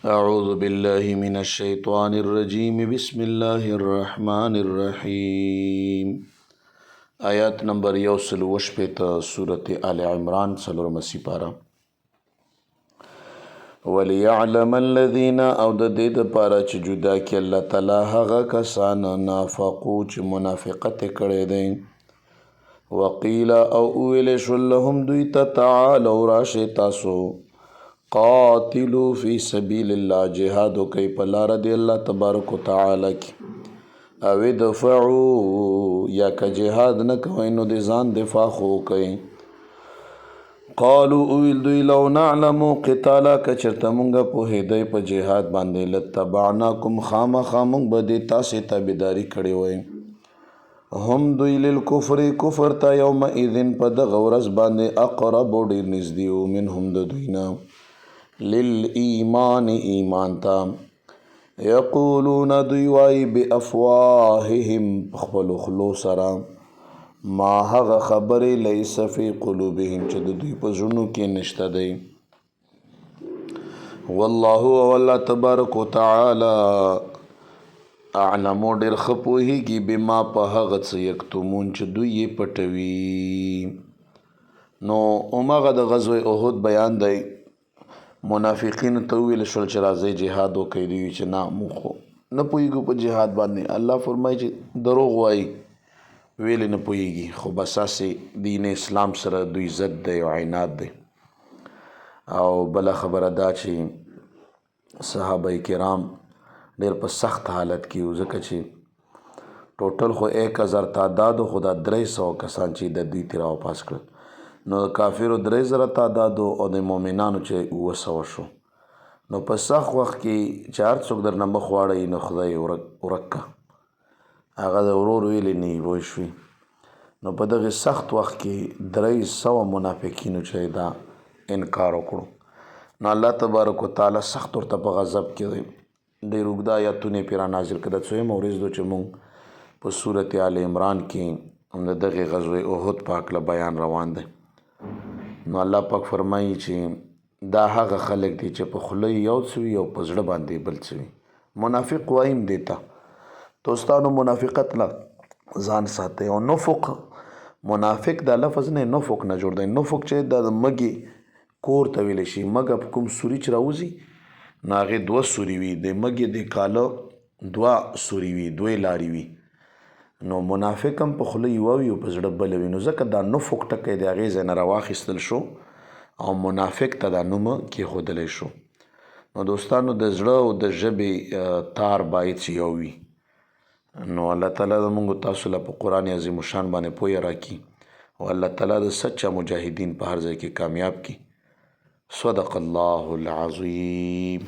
أعوذ بالله من الشيطان الرجيم بسم الله الرحمن الرحيم آیات نمبر 1 سورة آل عمران سلورم سپارہ. وَلِيَعْلَمَ الَّذِينَ او د دې دپاره چې جدا کړي الله تعالی هغه کسان نافقو چې منافقت کړی دی. وقیل او ویل شو لهم دوی ته تعالوا راشئ تاسو قاتلوا فی سبیل الله جهاد وکئ په لاره د الله تبارک وتعالی کې او ادفعوا یا که جهاد نه کوئ نو د ځان دفاع خو وکئ. قالوا اویل دوی لو نعلم قتالا که چېرته مونږ پوهېدی په جهاد باندې لتبعناکم خامخا مونږ به دې تاسې تابعداري کړې وی. هم دوی للکفر کفر ته یومئذ په دغه ورځ باندې اقرب ډېر نږدې وو منهم د دوی نه للایمان ایمان ته. یقولون دوی وایي بافواههم په خپلو خولو سره ما هغه خبرې لیس فی قلوبهم چې د دوی په زړونو کې نشته دی. والله او الله تبارک وتعالی اعلمو ډېر ښه پوهېږي بما په هغه څه یکتمون چې دوی یې پټوي. نو هماغه د غزوه احد بیان دی. منافقینو ته وویل شول چې راځئ جهاد وکئ. دوی چې نه موږ خو نه پوهېږو په جهاد باندې. الله فرمایي چې دروغ وایي ویلې نه پوهېږي خو بس هسې دین اسلام سره دوی ضد دی او عناد دی. او بله خبره دا چې صحابه کرام ډېر په سخت حالت کې وو ځکه چې ټوټل خو 1000 تعداد خو دا 300 کسان چې د دوی ترې راواپس کړل نو د کافرو 3000 تعداد او د مؤمنانو چې 900 شو. نو په سخت وخت کې چې هر څوک درنه مخ واړوي نو خدای ورک که هغه د ورور ویلې نه وی شوي. نو په دغه سخت وخت کې 300 منافقینو چې دا انکار وکړو نو الله تبارک وتعالی سخت ورته په غضب کې دی. ډېر اوږده آیاتونه یې پرې رانازل کړه. د څویمه ورځ ده چې مونږ په صورت آل عمران کې هم د دغې غزوې احد په هکله بیان روان دی. نو الله پاک فرمایي چې دا هغه خلک دي چې په خوله یو څه وي او په زړه باندې بل څه وي. منافق وایم دې ته دوستانو منافقت نه ځان ساتئ. او نفق منافق دا لفظ نه نفق نه جوړ دی. نفق چې د مږې کور ته ویلی شي. مږه په کوم سوري چې راوځي نو هغې 2 سوري وي. د مږې د کاله 2 سوري وي 2 لارې وي. نو منافق هم په خوله یوه وي او په زړه بله وي. نو ځکه دا نفق ټکی د هغې ځای نه راواخیستل شو او منافق ته دا نوم کېښودلی شو. نو دوستانو د زړه او د ژبې تار باید چې یو وي. نو الله تعالی زموږ تاسو له په قرآن عظیم الشان باندې پوهه راکړي او الله تعالی د سچا مجاهدین په هر ځای کې کامیاب کړي. صدق الله العظیم.